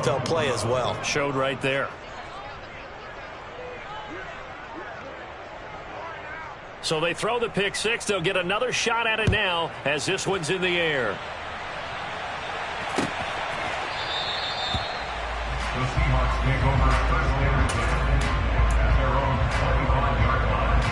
NFL play as well. Showed right there. So they throw the pick six. They'll get another shot at it now as this one's in the air. The Seahawks take over first and 10 at their own 25-yard line.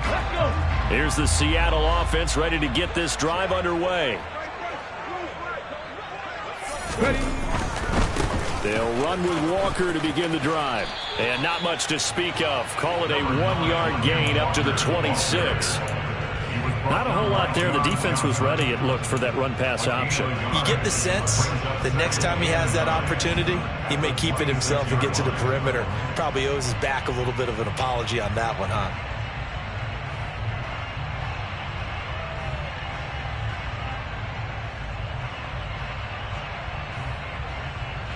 Let's go. Here's the Seattle offense ready to get this drive underway. Ready. They'll run with Walker to begin the drive. And not much to speak of. Call it a 1-yard gain up to the 26. Not a whole lot there. The defense was ready, it looked, for that run-pass option. You get the sense that next time he has that opportunity, he may keep it himself and get to the perimeter. Probably owes his back a little bit of an apology on that one, huh?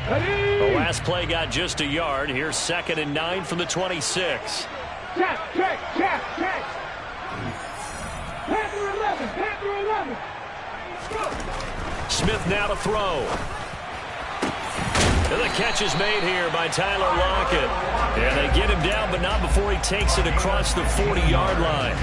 The last play got just a yard. Here's 2nd and 9 from the 26. Check. Panther 11. Smith now to throw. And the catch is made here by Tyler Lockett. And they get him down, but not before he takes it across the 40-yard line.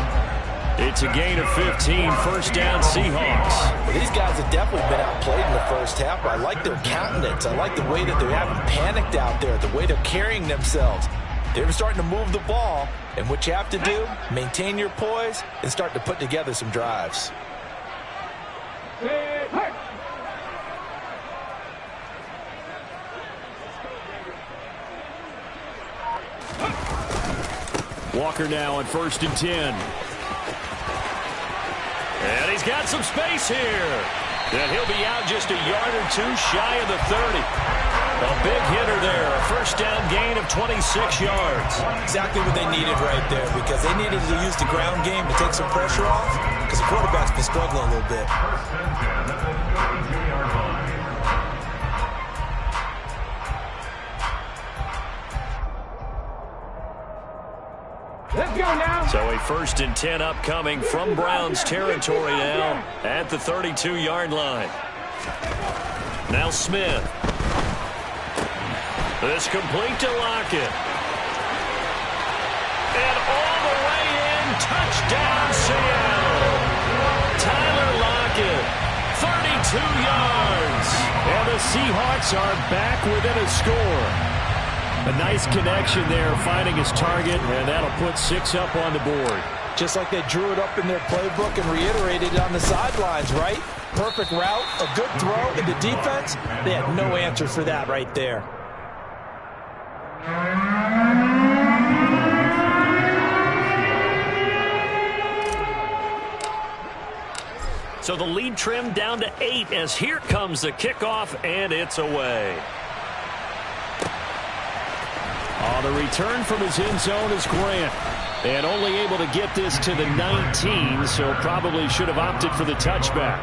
It's a gain of 15, first down Seahawks. Well, these guys have definitely been outplayed in the first half, but I like their countenance. I like the way that they haven't panicked out there, the way they're carrying themselves. They're starting to move the ball, and what you have to do, maintain your poise and start to put together some drives. Walker now on 1st and 10. And he's got some space here. And he'll be out just a yard or two shy of the 30. A big hitter there. A first down gain of 26 yards. Exactly what they needed right there, because they needed to use the ground game to take some pressure off, because the quarterback's been struggling a little bit. Let's go now. So a 1st and 10 upcoming from Browns territory now at the 32-yard line. Now Smith. This complete to Lockett. And all the way in, touchdown Seattle. Tyler Lockett, 32 yards. And the Seahawks are back within a score. A nice connection there, finding his target, and that'll put 6 up on the board. Just like they drew it up in their playbook and reiterated it on the sidelines, right? Perfect route, a good throw, and the defense, they had no answer for that right there. So the lead trimmed down to 8 as here comes the kickoff, and it's away. On the return from his end zone is Grant. And only able to get this to the 19, so probably should have opted for the touchback.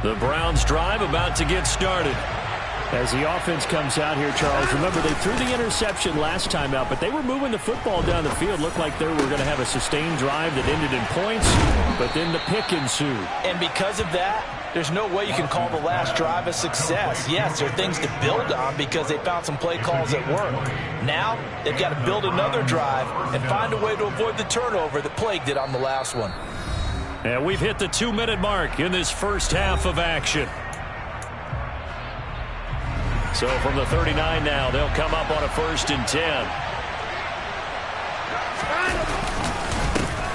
The Browns drive about to get started. As the offense comes out here, Charles, remember they threw the interception last time out, but they were moving the football down the field. Looked like they were going to have a sustained drive that ended in points, but then the pick ensued. And because of that, there's no way you can call the last drive a success. Yes, there are things to build on because they found some play calls that work. Now, they've got to build another drive and find a way to avoid the turnover that plagued it on the last one. And we've hit the 2-minute mark in this first half of action. So from the 39 now, they'll come up on a 1st and 10.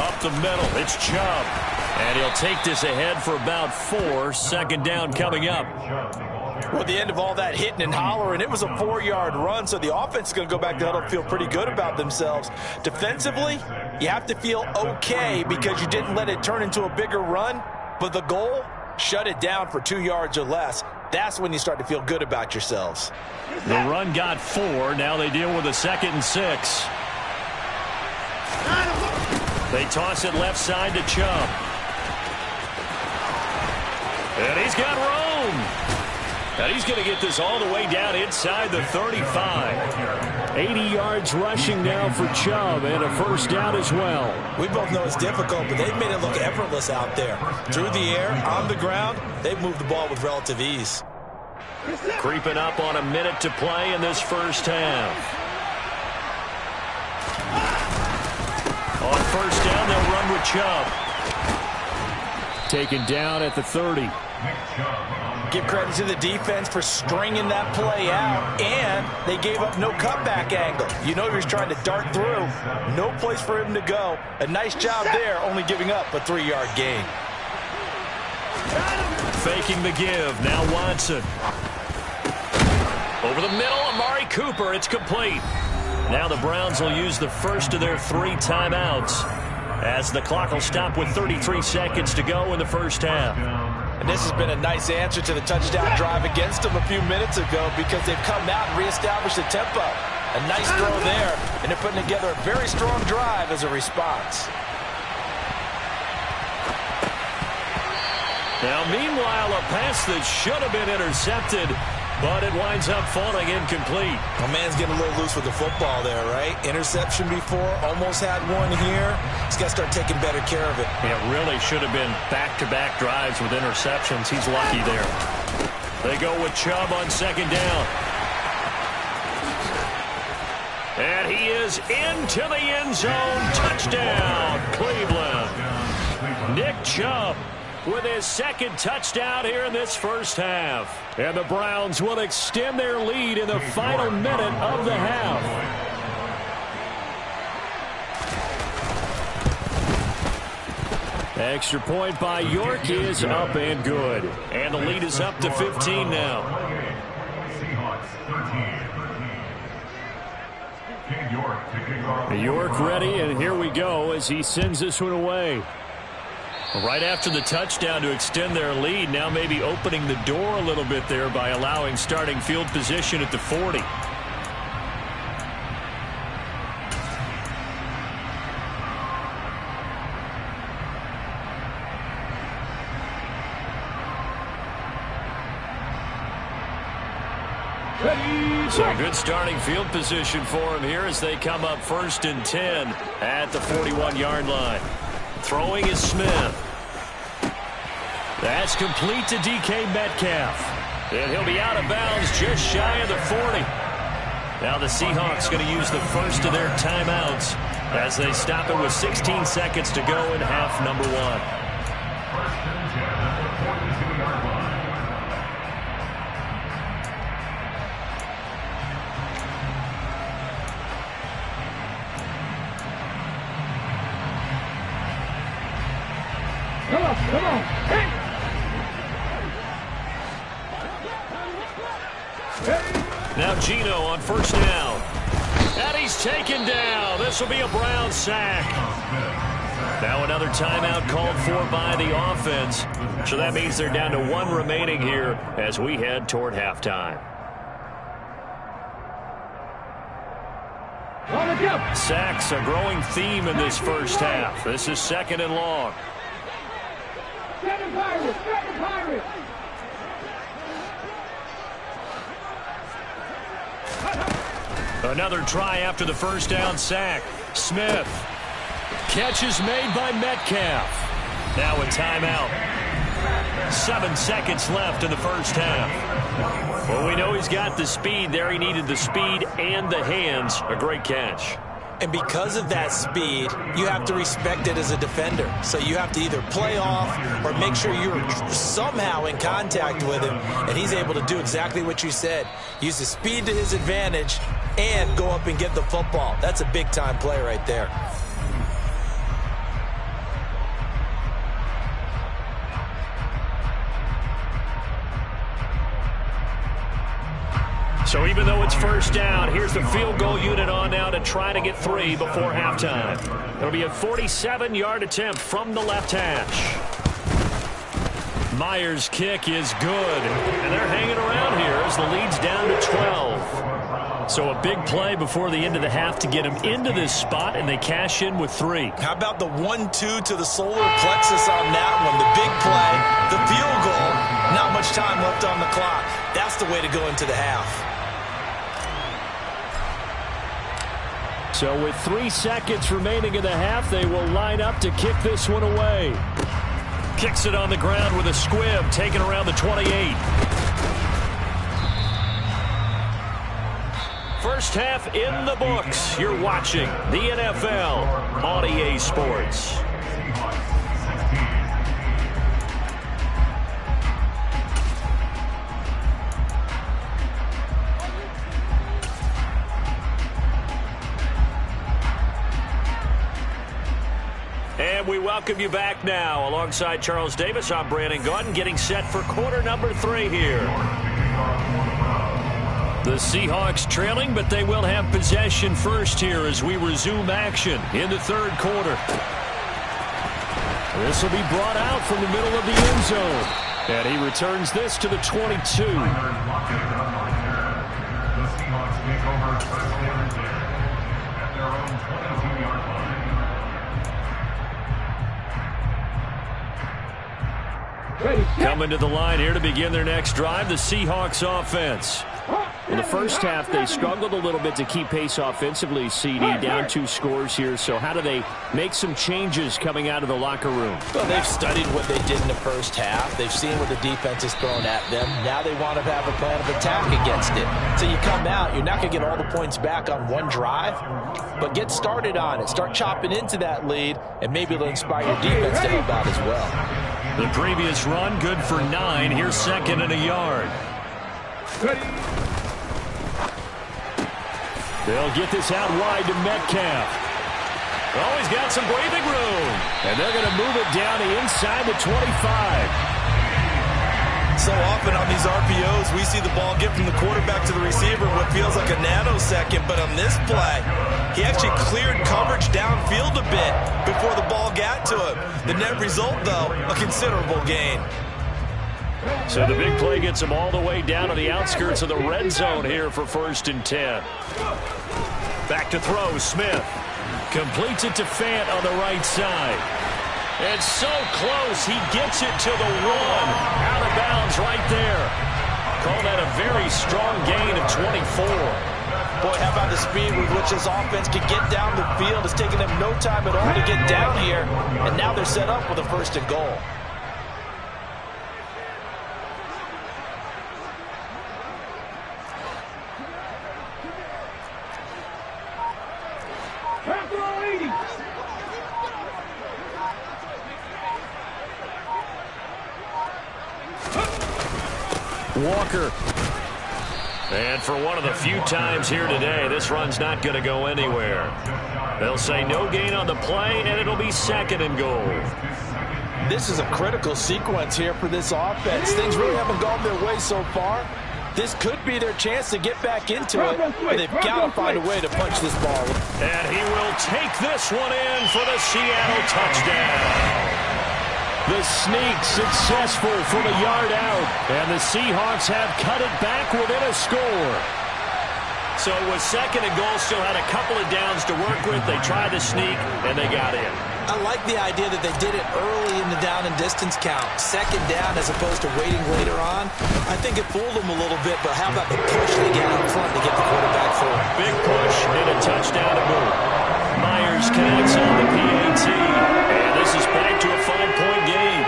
Up the middle, it's Chubb. And he'll take this ahead for about 4. 2nd down coming up. Well, at the end of all that hitting and hollering, it was a 4-yard run, so the offense is going to go back to huddle and feel pretty good about themselves. Defensively, You have to feel okay because you didn't let it turn into a bigger run, but the goal, shut it down for 2 yards or less. That's when you start to feel good about yourselves. The run got 4. Now they deal with a 2nd and 6. They toss it left side to Chubb. And he's got room. And he's going to get this all the way down inside the 35. 80 yards rushing now for Chubb, and a first down as well. We both know it's difficult, but they've made it look effortless out there. Through the air, on the ground, they've moved the ball with relative ease. Creeping up on a minute to play in this first half. On first down, they'll run with Chubb. Taken down at the 30. Give credit to the defense for stringing that play out, and they gave up no cutback angle. You know he was trying to dart through. No place for him to go. A nice job there, only giving up a 3-yard gain. Faking the give. Now Watson. Over the middle, Amari Cooper. It's complete. Now the Browns will use the first of their 3 timeouts as the clock will stop with 33 seconds to go in the first half. And this has been a nice answer to the touchdown drive against them a few minutes ago because they've come out and reestablished the tempo. A nice throw there, and they're putting together a very strong drive as a response. Now, meanwhile, a pass that should have been intercepted, but it winds up falling incomplete. My man's getting a little loose with the football there, right? Interception before, almost had one here. He's got to start taking better care of it. It really should have been back-to-back drives with interceptions. He's lucky there. They go with Chubb on second down. And he is into the end zone. Touchdown, Cleveland. Nick Chubb with his 2nd touchdown here in this first half. And the Browns will extend their lead in the final minute of the half. Extra point by York is up and good. And the lead is up to 15 now. York ready, and here we go as he sends this one away. Right after the touchdown to extend their lead, now maybe opening the door a little bit there by allowing starting field position at the 40. So good starting field position for him here as they come up 1st and 10 at the 41-yard line. Throwing is Smith. That's complete to DK Metcalf. And he'll be out of bounds just shy of the 40. Now the Seahawks going to use the first of their timeouts as they stop it with 16 seconds to go in half number 1. Come on. Hey. Now Gino on first down. And he's taken down. This will be a Brown sack. Now another timeout called for by the offense. So that means they're down to 1 remaining here as we head toward halftime. Sacks a growing theme in this first half. This is 2nd and long. Another try after the first down sack. Smith. Catch is made by Metcalf. Now a timeout. 7 seconds left in the first half. Well, we know he's got the speed there. He needed the speed and the hands. A great catch. And because of that speed, you have to respect it as a defender. So you have to either play off or make sure you're somehow in contact with him. And he's able to do exactly what you said. Use the speed to his advantage and go up and get the football. That's a big-time play right there. So even though it's first down, here's the field goal unit on now to try to get 3 before halftime. It'll be a 47-yard attempt from the left hash. Myers' kick is good, and they're hanging around here as the lead's down to 12. So a big play before the end of the half to get them into this spot, and they cash in with 3. How about the 1-2 to the solar plexus on that one? The big play, the field goal, not much time left on the clock. That's the way to go into the half. So with 3 seconds remaining in the half, they will line up to kick this one away. Kicks it on the ground with a squib, taken around the 28. First half in the books. You're watching the NFL on EA Sports. And we welcome you back now. Alongside Charles Davis, I'm Brandon Gaudin, getting set for quarter number 3 here. The Seahawks trailing, but they will have possession first here as we resume action in the third quarter. This will be brought out from the middle of the end zone. And he returns this to the 22. The Seahawks take over first down at their own 22-yard line. Coming to the line here to begin their next drive, the Seahawks offense. In the first half, they struggled a little bit to keep pace offensively, CD, down 2 scores here. So how do they make some changes coming out of the locker room? Well, they've studied what they did in the first half. They've seen what the defense is throwing at them. Now they want to have a plan of attack against it. So you come out, you're not going to get all the points back on one drive, but get started on it. Start chopping into that lead, and maybe it'll inspire your defense to help out as well. The previous run, good for 9. Here's 2nd and a yard. They'll get this out wide to Metcalf. Oh, he's got some breathing room. And they're going to move it down to inside the 25. So often on these RPOs, we see the ball get from the quarterback to the receiver in what feels like a nanosecond. But on this play, he actually cleared coverage downfield a bit before the ball got to him. The net result, though, a considerable gain. So the big play gets them all the way down to the outskirts of the red zone here for 1st and 10. Back to throw, Smith. Completes it to Fant on the right side. And so close, he gets it to the 1. Out of bounds right there. Call that a very strong gain of 24. Boy, how about the speed with which this offense can get down the field. It's taken them no time at all to get down here. And now they're set up with a 1st and goal. Walker. And for one of the few times here today, this run's not going to go anywhere. They'll say no gain on the play, and it'll be 2nd and goal. This is a critical sequence here for this offense. Things really haven't gone their way so far. This could be their chance to get back into it, but they've got to find a way to punch this ball. And he will take this one in for the Seattle touchdown. The sneak successful from a yard out, and the Seahawks have cut it back within a score. So it was 2nd and goal, still had a couple of downs to work with. They tried to sneak, and they got in. I like the idea that they did it early in the down and distance count. 2nd down as opposed to waiting later on. I think it fooled them a little bit, but how about the push they get out front to get the quarterback through? Big push and a touchdown to boot. Myers connects on the PAT, and this is back to a 5-point game.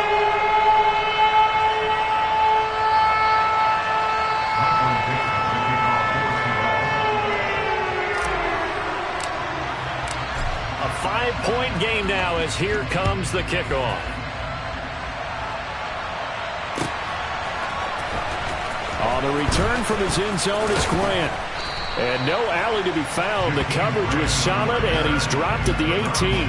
A 5-point game now as here comes the kickoff. On the return from his end zone is Grant. And no alley to be found. The coverage was solid, and he's dropped at the 18.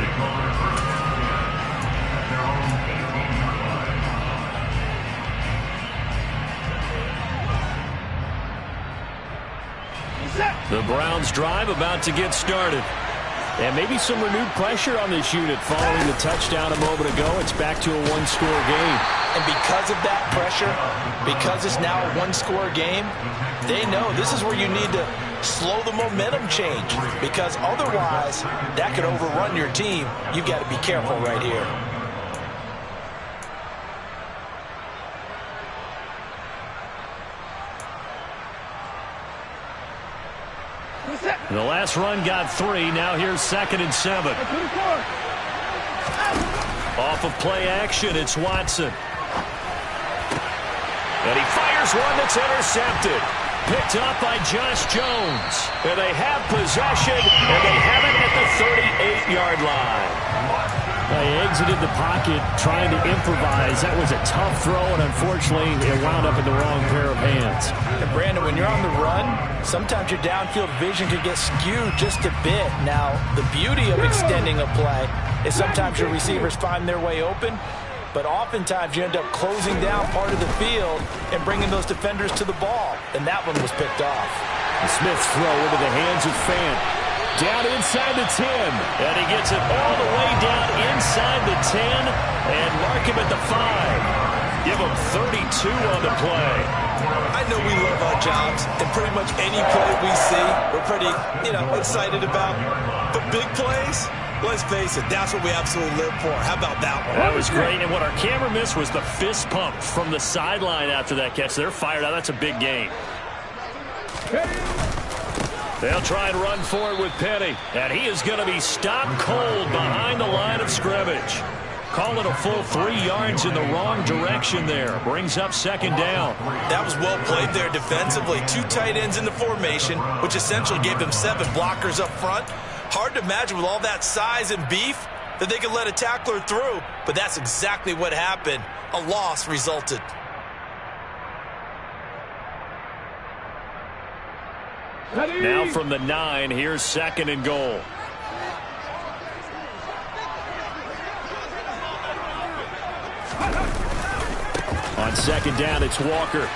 The Browns drive about to get started. And maybe some renewed pressure on this unit following the touchdown a moment ago. It's back to a one-score game. And because of that pressure, because it's now a one-score game, they know this is where you need to slow the momentum change, because otherwise that could overrun your team. You've got to be careful right here. The last run got 3. Now here's 2nd and 7. Off of play action, it's Watson. And he fires one that's intercepted. Picked up by Josh Jones. And they have possession, and they have it at the 38-yard line. They exited the pocket trying to improvise. That was a tough throw, and unfortunately, it wound up in the wrong pair of hands. And Brandon, when you're on the run, sometimes your downfield vision could get skewed just a bit. Now, the beauty of extending a play is sometimes your receivers find their way open, but oftentimes you end up closing down part of the field and bringing those defenders to the ball, and that one was picked off. The Smith's throw into the hands of Fant. Down inside the 10. And he gets it all the way down inside the 10 and mark him at the 5. Give him 32 on the play. I know we love our jobs, and pretty much any play we see, we're pretty, excited about. But big plays, let's face it, that's what we absolutely live for. How about that one? That was great, and what our camera missed was the fist pump from the sideline after that catch. They're fired out. That's a big gain. They'll try and run for it with Penny. And he is going to be stopped cold behind the line of scrimmage. Call it a full 3 yards in the wrong direction there. Brings up 2nd down. That was well played there defensively. 2 tight ends in the formation, which essentially gave them 7 blockers up front. Hard to imagine with all that size and beef that they could let a tackler through. But that's exactly what happened. A loss resulted. Now from the 9, here's 2nd and goal. On 2nd down, it's Walker.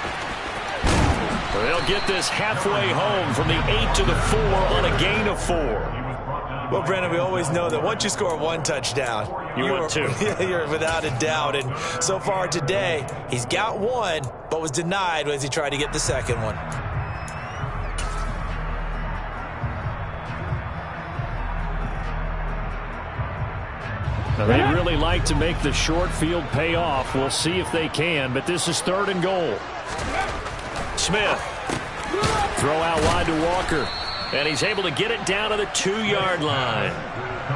They'll get this halfway home from the 8 to the 4 on a gain of 4. Well, Brandon, we always know that once you score 1 touchdown, want 2. You're without a doubt. And so far today, he's got 1, but was denied as he tried to get the 2nd one. Now, they'd really like to make the short field pay off. We'll see if they can, but this is 3rd and goal. Smith. Throw out wide to Walker. And he's able to get it down to the 2-yard line.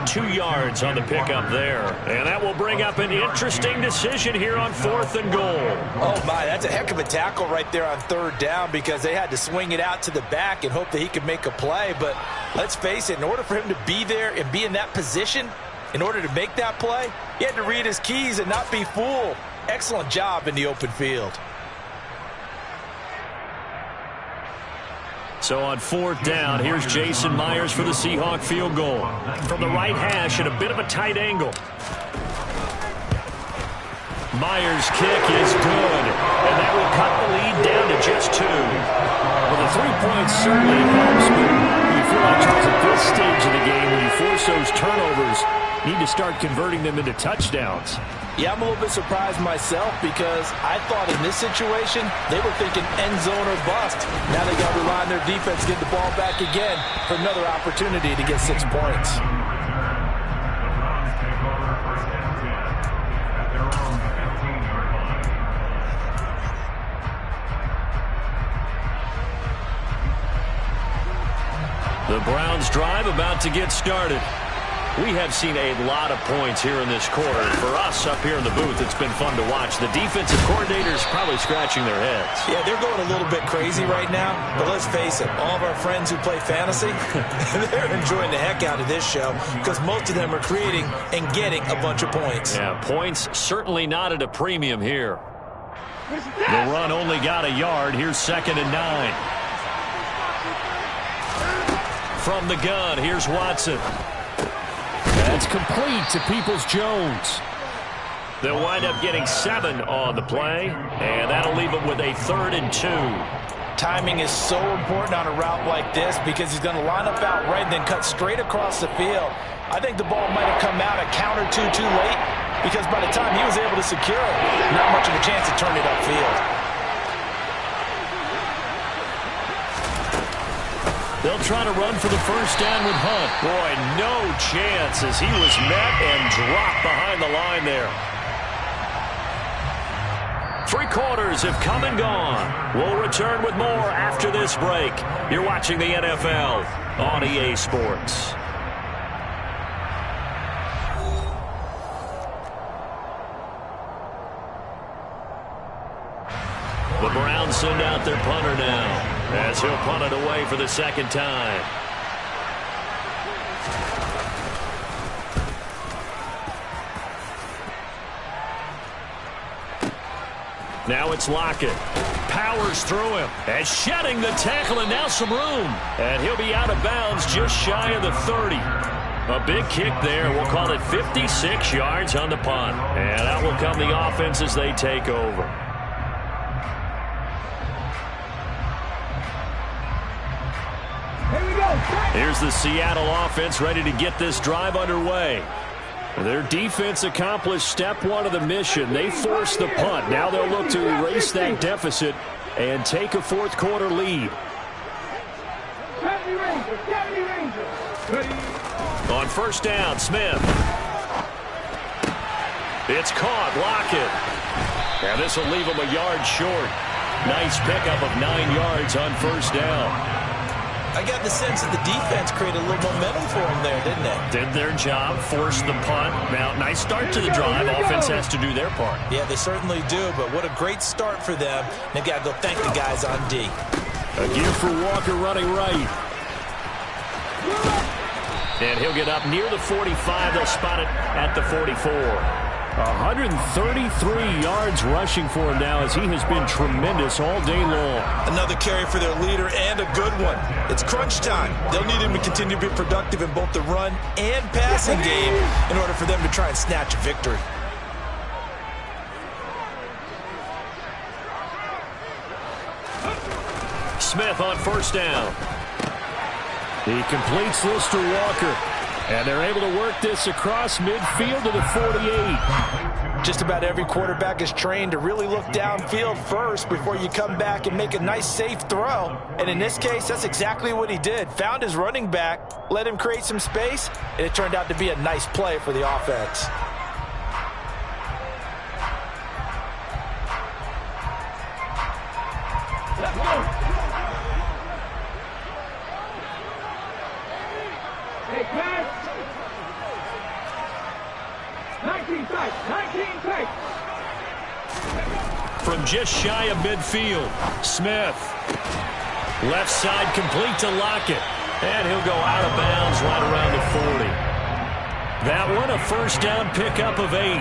2 yards on the pickup there. And that will bring up an interesting decision here on 4th and goal. Oh, my, that's a heck of a tackle right there on 3rd down, because they had to swing it out to the back and hope that he could make a play. But let's face it, in order for him to be there and be in that position, in order to make that play, he had to read his keys and not be fooled. Excellent job in the open field. So on 4th down, here's Jason Myers for the Seahawk field goal. From the right hash at a bit of a tight angle. Myers' kick is good, and that will cut the lead down to just 2. Well, the 3 points certainly helps, but you feel like, Charles, at this stage of the game, when you force those turnovers, you need to start converting them into touchdowns. Yeah, I'm a little bit surprised myself, because I thought in this situation, they were thinking end zone or bust. Now they got to rely on their defense, get the ball back again for another opportunity to get 6 points. The Browns drive about to get started. We have seen a lot of points here in this quarter. For us up here in the booth, it's been fun to watch. The defensive coordinators probably scratching their heads. Yeah, they're going a little bit crazy right now. But let's face it, all of our friends who play fantasy, they're enjoying the heck out of this show, because most of them are creating and getting a bunch of points. Yeah, points certainly not at a premium here. The run only got a yard. Here's 2nd and 9. From the gun, here's Watson. That's complete to Peoples-Jones. They'll wind up getting 7 on the play, and that'll leave them with a 3rd and 2. Timing is so important on a route like this because he's going to line up out right and then cut straight across the field. I think the ball might have come out a count or two too late because by the time he was able to secure it, not much of a chance to turn it upfield. They'll try to run for the first down with Hunt. Boy, no chance as he was met and dropped behind the line there. 3 quarters have come and gone. We'll return with more after this break. You're watching the NFL on EA Sports. The Browns send out their punter now as he'll punt it away for the second time. Now it's Lockett. Powers through him and shedding the tackle and now some room. And he'll be out of bounds just shy of the 30. A big kick there. We'll call it 56 yards on the punt. And out will come the offense as they take over. Here's the Seattle offense ready to get this drive underway. Their defense accomplished step 1 of the mission. They forced the punt. Now they'll look to erase that deficit and take a fourth quarter lead. On first down, Smith. It's caught. Lockett. And this will leave him a yard short. Nice pickup of 9 yards on first down. I got the sense that the defense created a little momentum for them there, didn't they? Did their job, forced the punt. Now, nice start to the drive. Offense has to do their part. Yeah, they certainly do, but what a great start for them. They've got to go thank the guys on D. Again for Walker running right. And he'll get up near the 45. They'll spot it at the 44. 133 yards rushing for him now as he has been tremendous all day long. Another carry for their leader and a good one. It's crunch time. They'll need him to continue to be productive in both the run and passing game in order for them to try and snatch a victory. Smith on first down. He completes this to Walker. And they're able to work this across midfield to the 48. Just about every quarterback is trained to really look downfield first before you come back and make a nice, safe throw. And in this case, that's exactly what he did. Found his running back, let him create some space, and it turned out to be a nice play for the offense. From just shy of midfield, Smith. Left side complete to Lockett. And he'll go out of bounds right around the 40. That one a first down pickup of 8.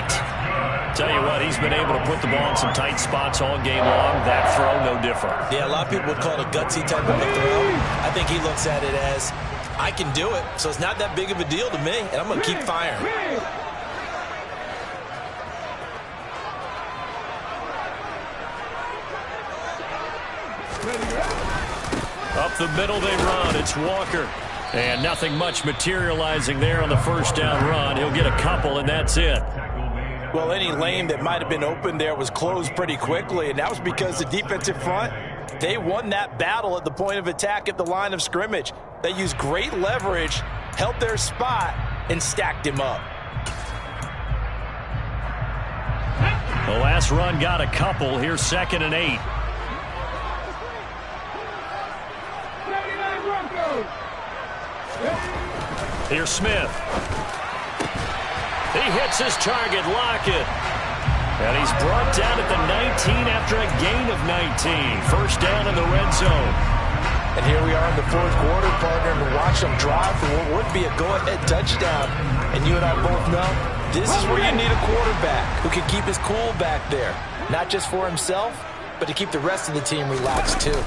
Tell you what, he's been able to put the ball in some tight spots all game long. That throw, no different. Yeah, a lot of people would call it a gutsy type of a throw. I think he looks at it as, I can do it, so it's not that big of a deal to me, and I'm going to keep firing. Up the middle they run. It's Walker. And nothing much materializing there on the first down run. He'll get a couple, and that's it. Well, any lane that might have been open there was closed pretty quickly, and that was because the defensive front, they won that battle at the point of attack at the line of scrimmage. They used great leverage, held their spot, and stacked him up. The last run got a couple. Here's 2nd and 8. Here's Smith. He hits his target, Lockett. And he's brought down at the 19 after a gain of 19. First down in the red zone. And here we are in the fourth quarter, partner, and watch them drive for what would be a go-ahead touchdown. And you and I both know this is where you need a quarterback who can keep his cool back there. Not just for himself, but to keep the rest of the team relaxed too.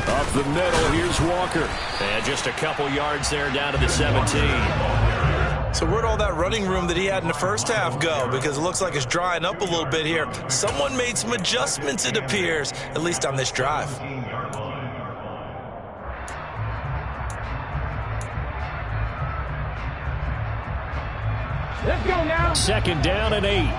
Up the middle, here's Walker. And just a couple yards there down to the 17. So where'd all that running room that he had in the first half go? Because it looks like it's drying up a little bit here. Someone made some adjustments, it appears, at least on this drive. 2nd down and 8.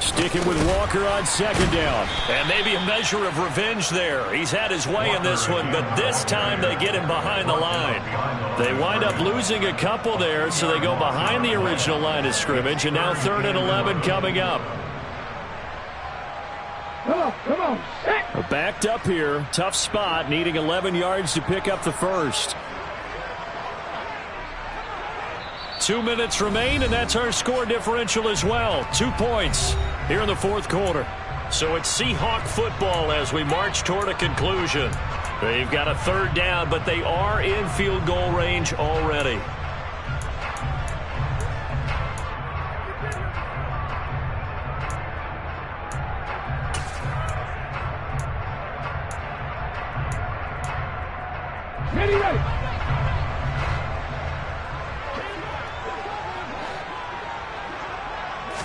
Sticking with Walker on 2nd down. And maybe a measure of revenge there. He's had his way in this one, but this time they get him behind the line. They wind up losing a couple there, so they go behind the original line of scrimmage, and now 3rd and 11 coming up. Come on, set. Backed up here. Tough spot, needing 11 yards to pick up the first. 2 minutes remain, and that's our score differential as well. 2 points here in the 4th quarter. So it's Seahawk football as we march toward a conclusion. They've got a 3rd down, but they are in field goal range already.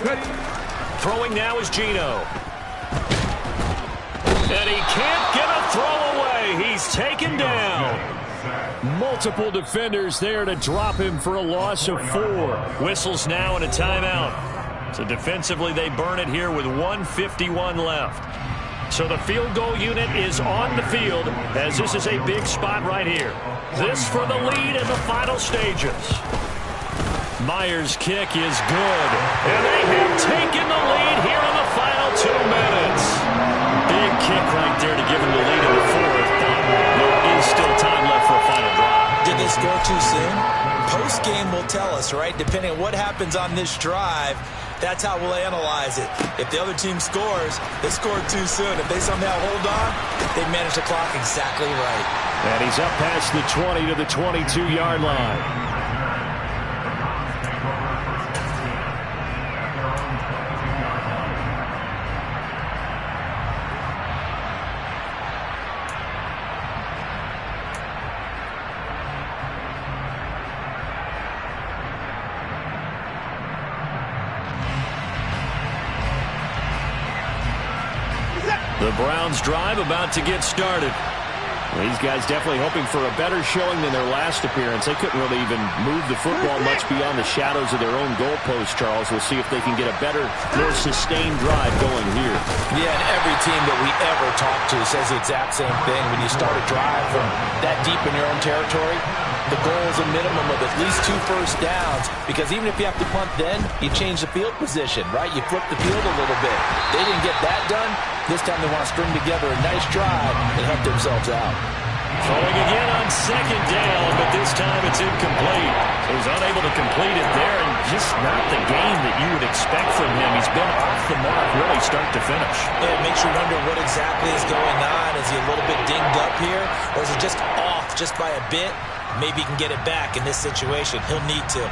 Ready. Throwing now is Geno. And he can't get a throw away. He's taken down. Multiple defenders there to drop him for a loss of 4. Whistles now and a timeout. So defensively they burn it here with 1:51 left. So the field goal unit is on the field as this is a big spot right here. This for the lead in the final stages. Myers' kick is good. And they have taken the lead here in the final 2 minutes. Big kick right there to give them the lead in the 4th. But there is still time left for a final drive. Did they score too soon? Post-game will tell us, right? Depending on what happens on this drive, that's how we'll analyze it. If the other team scores, they scored too soon. If they somehow hold on, they manage the clock exactly right. And he's up past the 20 to the 22-yard line. The Browns drive about to get started. These guys definitely hoping for a better showing than their last appearance. They couldn't really even move the football much beyond the shadows of their own goalpost, Charles. We'll see if they can get a better, more sustained drive going here. Yeah, and every team that we ever talk to says the exact same thing. When you start a drive from that deep in your own territory, the goal is a minimum of at least 2 first downs, because even if you have to punt then, you change the field position, right? You flip the field a little bit. They didn't get that done. This time they want to string together a nice drive and help themselves out. Throwing again on 2nd down, but this time it's incomplete. He was unable to complete it there, and just not the game that you would expect from him. He's been off the mark really start to finish. Yeah, it makes you wonder what exactly is going on. Is he a little bit dinged up here, or is he just off just by a bit? Maybe he can get it back in this situation. He'll need to.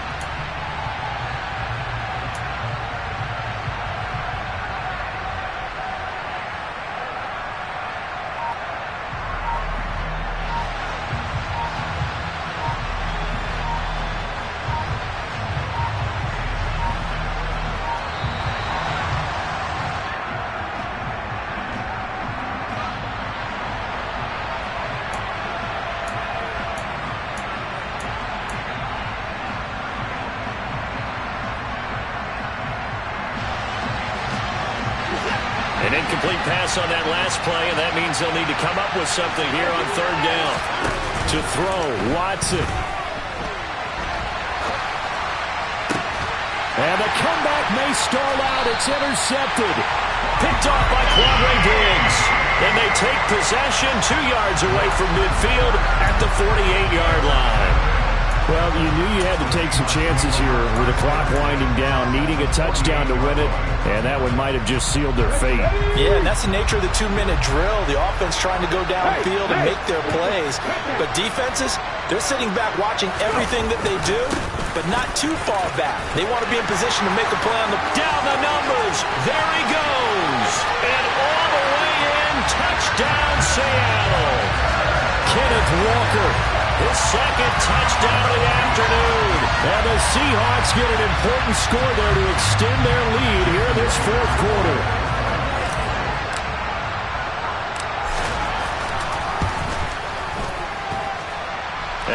An incomplete pass on that last play, and that means they'll need to come up with something here on 3rd down. To throw, Watson. And the comeback may stall out. It's intercepted. Picked off by Quadre Diggs. And they take possession 2 yards away from midfield at the 48-yard line. Well, you knew you had to take some chances here with the clock winding down, needing a touchdown to win it, and that one might have just sealed their fate. Yeah, and that's the nature of the 2-minute drill. The offense trying to go downfield and make their plays. But defenses, they're sitting back watching everything that they do, but not too far back. They want to be in position to make a play on the... Down the numbers. There he goes. And all the way in. Touchdown, Seattle. Kenneth Walker. His 2nd touchdown of the afternoon. And the Seahawks get an important score there to extend their lead here in this 4th quarter.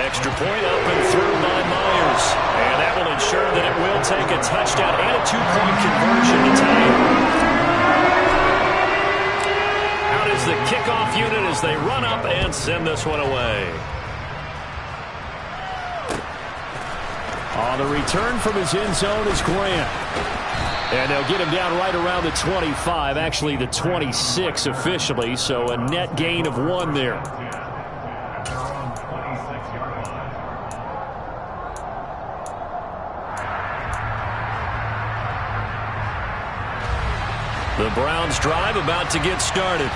extra point up and through by Myers. And that will ensure that it will take a touchdown and a 2-point conversion to tie it. Out is the kickoff unit as they run up and send this one away. On the return from his end zone is Grant. And they'll get him down right around the 25, actually the 26 officially, so a net gain of 1 there. The Browns drive about to get started.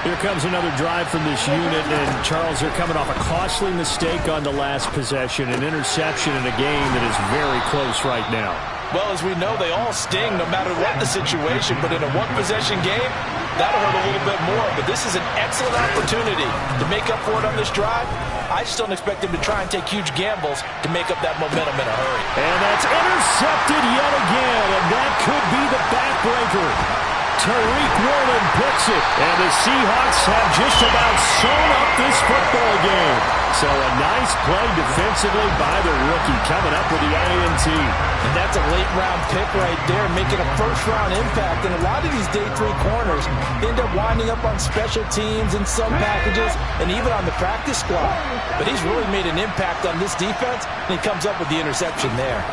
Here comes another drive from this unit, and Charles, they're coming off a costly mistake on the last possession, an interception in a game that is very close right now. Well, as we know, they all sting no matter what the situation, but in a one-possession game, that'll hurt a little bit more. But this is an excellent opportunity to make up for it on this drive. I just don't expect them to try and take huge gambles to make up that momentum in a hurry. And that's intercepted yet again, and that could be the backbreaker. Tariq Woolen picks it, and the Seahawks have just about sewn up this football game. So a nice play defensively by the rookie coming up with the INT. And that's a late-round pick right there, making a first-round impact. And a lot of these day 3 corners end up winding up on special teams and sub packages and even on the practice squad. But he's really made an impact on this defense, and he comes up with the interception there.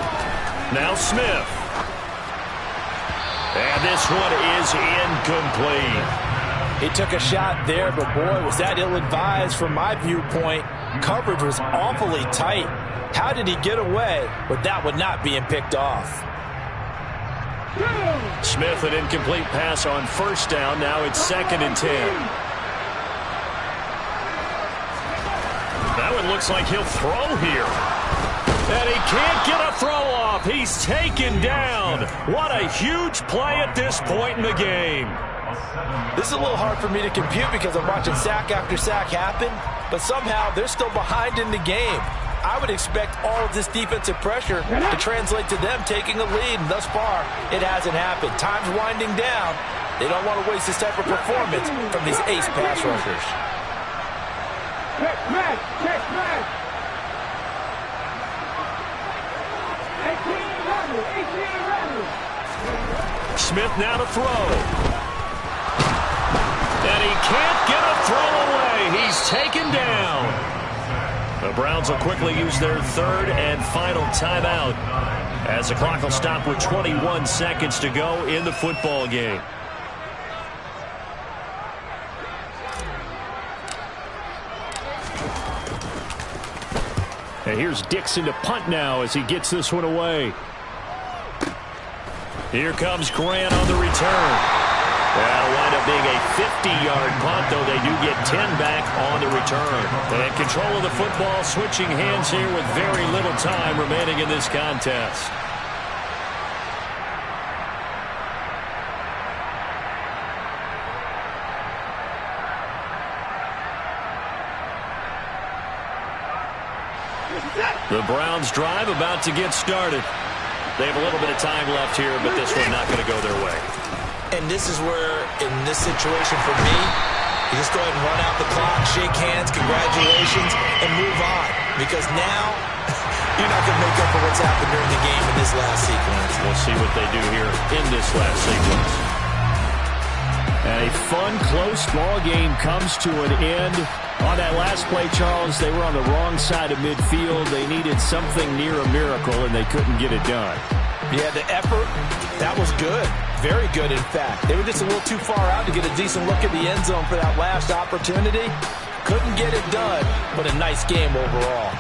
Now Smith. And this one is incomplete. He took a shot there, but boy, was that ill-advised from my viewpoint. Coverage was awfully tight. How did he get away with that one not being picked off? Smith, an incomplete pass on first down. Now it's 2nd and 10. That one looks like he'll throw here. And he can't get a throw off. He's taken down. What a huge play at this point in the game. This is a little hard for me to compute because I'm watching sack after sack happen, but somehow they're still behind in the game. I would expect all of this defensive pressure to translate to them taking a lead, and thus far, it hasn't happened. Time's winding down. They don't want to waste this type of performance from these ace pass rushers. Check back, check back. 18-11. Smith now to throw. And he can't get a throw away. He's taken down. The Browns will quickly use their 3rd and final timeout as the clock will stop with 21 seconds to go in the football game. And here's Dixon to punt now as he gets this one away. Here comes Grant on the return. That'll wind up being a 50-yard punt, though they do get 10 back on the return. And control of the football, switching hands here with very little time remaining in this contest. The Browns drive about to get started. They have a little bit of time left here, but this one not going to go their way. And this is where, in this situation for me, you just go ahead and run out the clock, shake hands, congratulations, and move on. Because now, you're not going to make up for what's happened during the game in this last sequence. We'll see what they do here in this last sequence. And a fun, close ball game comes to an end. On that last play, Charles, they were on the wrong side of midfield. They needed something near a miracle, and they couldn't get it done. Yeah, the effort, that was good. Very good, in fact. They were just a little too far out to get a decent look at the end zone for that last opportunity. Couldn't get it done, but a nice game overall.